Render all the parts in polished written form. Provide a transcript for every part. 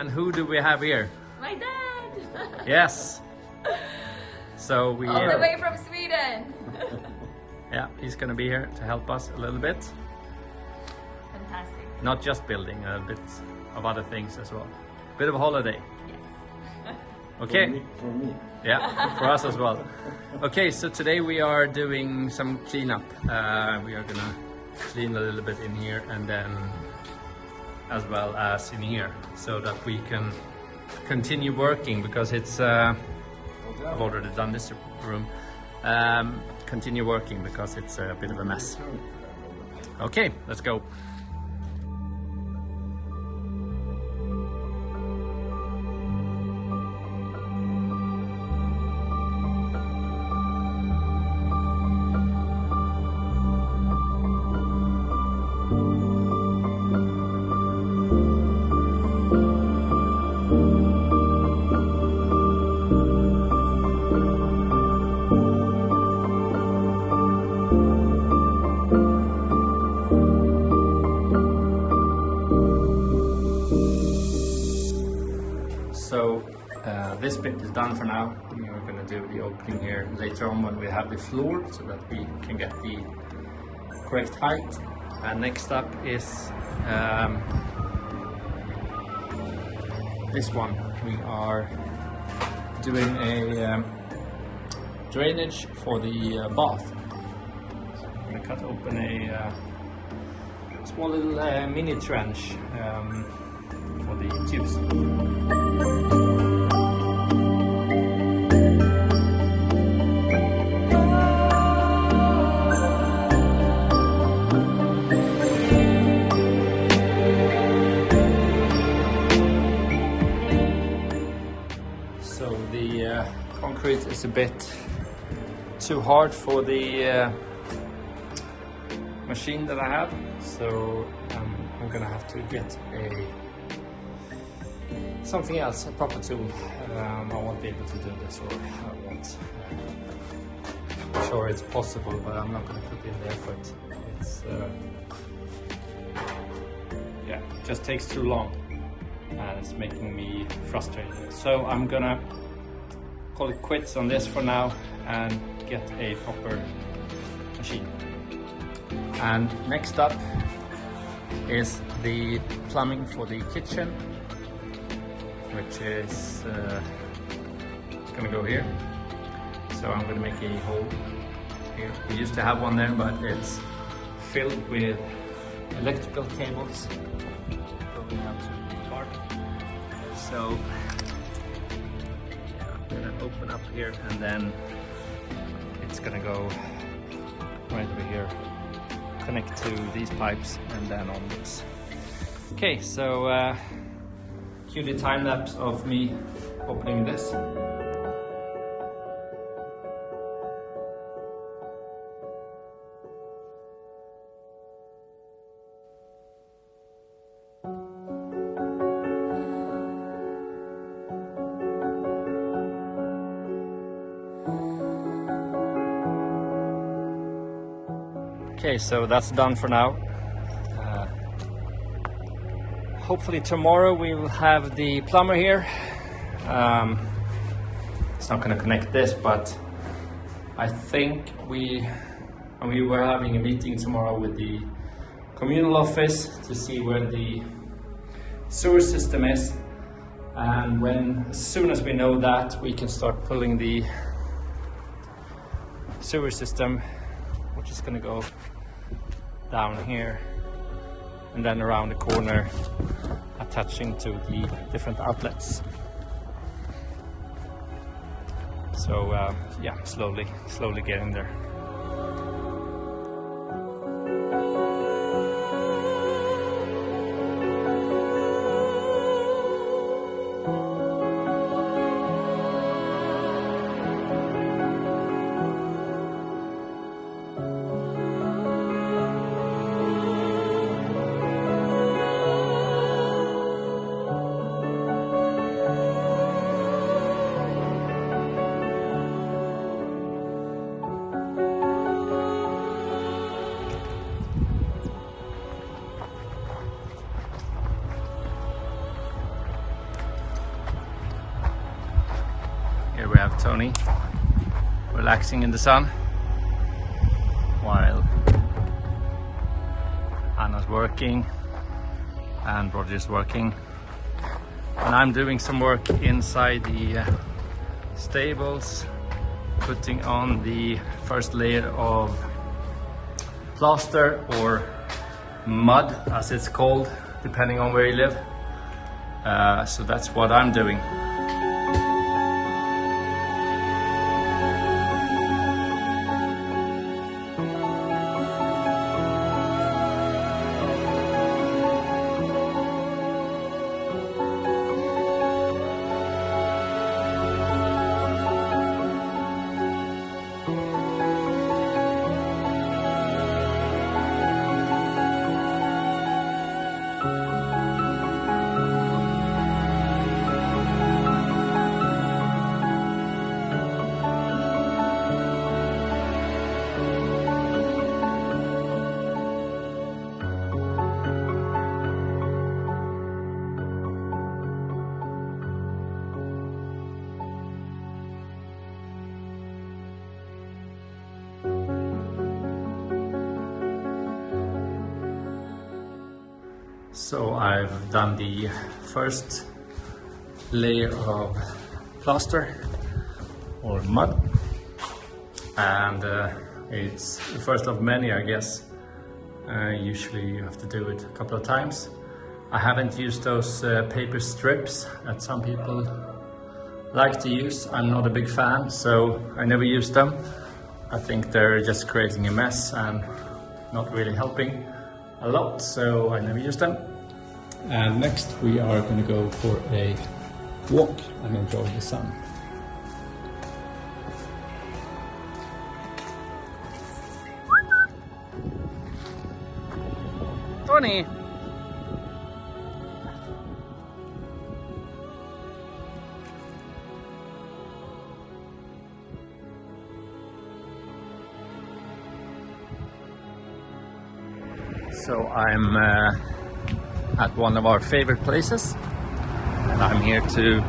And who do we have here? My dad! Yes. So we... All the way from Sweden! Yeah, he's gonna be here to help us a little bit. Fantastic. Not just building, a bit of other things as well. Bit of a holiday. Yes. Okay. For me. Yeah, for us as well. Okay, so today we are doing some cleanup. We are gonna clean a little bit in here and then as well as in here, so that we can continue working, because it's I've already done this room. Continue working because it's a bit of a mess. Okay, let's go. So this bit is done for now. We are going to do the opening here later on when we have the floor, so that we can get the correct height. And next up is this one. We are doing a drainage for the bath. So I'm going to cut open a small little mini trench for the tubes. So the concrete is a bit too hard for the machine that I have, so I'm gonna have to get something else, a proper tool. I won't be able to do this, or I won't. I'm sure it's possible, but I'm not gonna put in the effort. It's yeah, it just takes too long and it's making me frustrated. So I'm gonna call it quits on this for now and get a proper machine. And next up is the plumbing for the kitchen, which is gonna go here. So I'm gonna make a hole here. We used to have one there, but it's filled with electrical cables going out to the park. So yeah, I'm gonna open up here, and then it's gonna go right over here, connect to these pipes, and then on this. Okay, so cue the time lapse of me opening this. Okay, so that's done for now. Hopefully tomorrow we will have the plumber here. It's not going to connect this, but I think we were having a meeting tomorrow with the communal office to see where the sewer system is, and as soon as we know that, we can start pulling the sewer system, which is going to go down here and then around the corner, attaching to the different outlets. So yeah, slowly getting there. Tony relaxing in the sun while Anna's working and Roger's working, and I'm doing some work inside the stables, putting on the first layer of plaster or mud as it's called depending on where you live. So that's what I'm doing. So I've done the first layer of plaster or mud, and it's the first of many, I guess. Usually you have to do it a couple of times. I haven't used those paper strips that some people like to use. I'm not a big fan, so I never use them. I think they're just creating a mess and not really helping a lot, so I never use them. And next we are going to go for a walk and enjoy the sun. Tony! So I'm at one of our favorite places, and I'm here to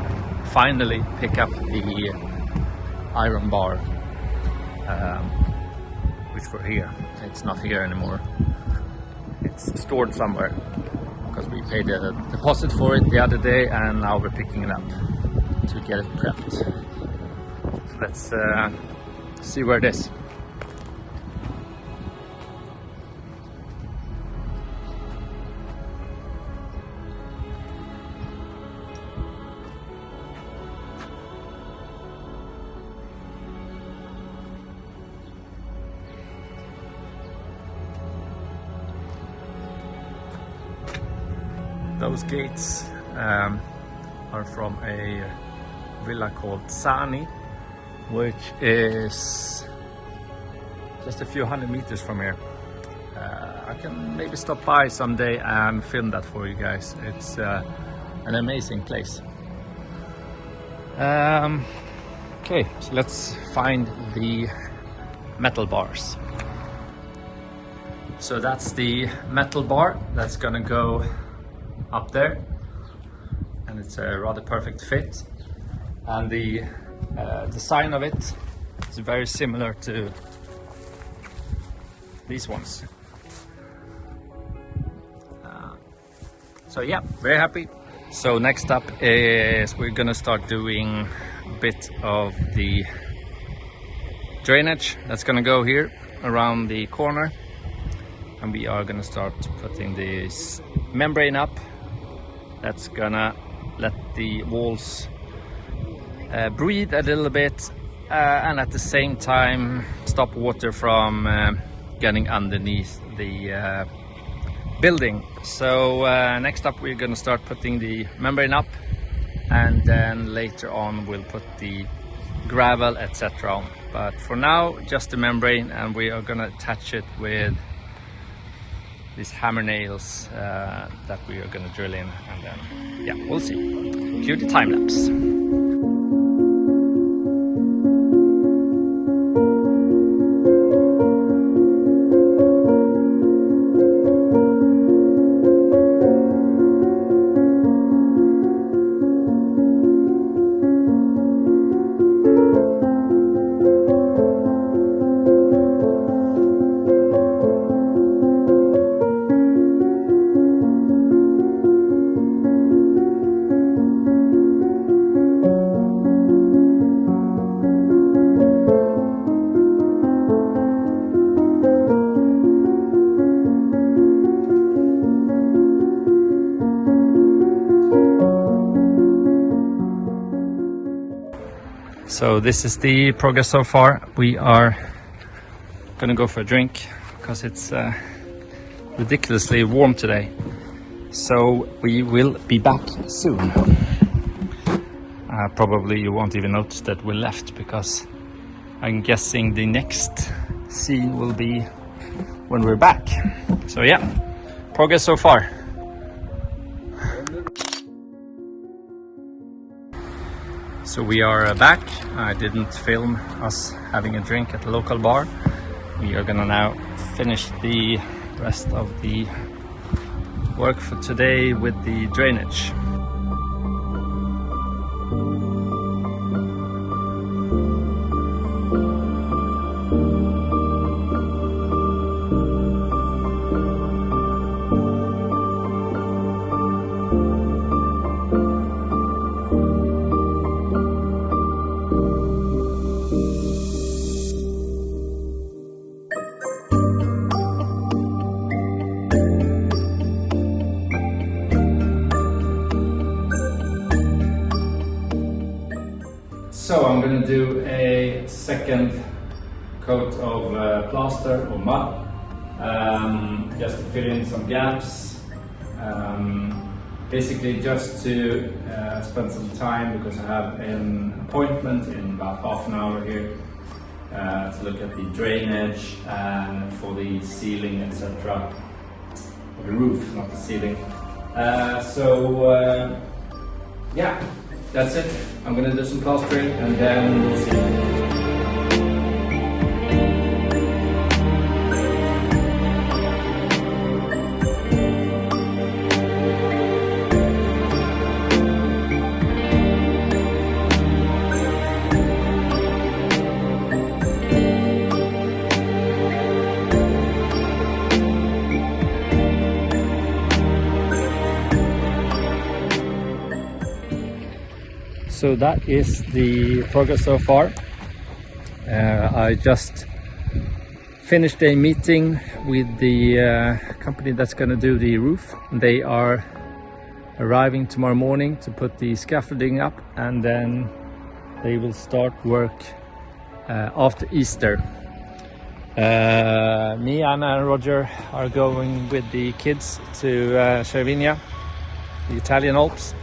finally pick up the iron bar, which were here. It's not here anymore. It's stored somewhere because we paid a deposit for it the other day, and now we're picking it up to get it prepped. So let's see where it is. Those gates are from a villa called Sani, which is just a few hundred meters from here. I can maybe stop by someday and film that for you guys. It's an amazing place. Okay, so let's find the metal bars. So that's the metal bar that's gonna go up there, and it's a rather perfect fit, and the design of it is very similar to these ones. So yeah, very happy. So next up is we're gonna start doing a bit of the drainage that's gonna go here around the corner, and we are gonna start putting this membrane up that's gonna let the walls breathe a little bit, and at the same time stop water from getting underneath the building. So next up we're gonna start putting the membrane up, and then later on we'll put the gravel etc. on. But for now just the membrane, and we are gonna attach it with these hammer nails that we are gonna drill in, and then yeah, we'll see. Cue the time lapse. So this is the progress so far. We are gonna go for a drink because it's ridiculously warm today. So we will be back soon. Probably you won't even notice that we left because I'm guessing the next scene will be when we're back. So yeah, progress so far. So we are back. I didn't film us having a drink at the local bar. We are gonna now finish the rest of the work for today with the drainage. So I'm going to do a second coat of plaster or mud, just to fill in some gaps, basically just to spend some time because I have an appointment in about half an hour here to look at the drainage and for the ceiling, etc. Or the roof, not the ceiling. Yeah. That's it. I'm gonna do some plastering and then we'll see. So that is the progress so far. I just finished a meeting with the company that's going to do the roof. They are arriving tomorrow morning to put the scaffolding up, and then they will start work after Easter. Me, Anna and Roger are going with the kids to Cervinia, the Italian Alps,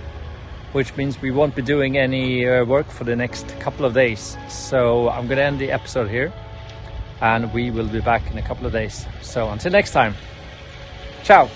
which means we won't be doing any work for the next couple of days. So I'm gonna end the episode here and we will be back in a couple of days. So until next time, ciao!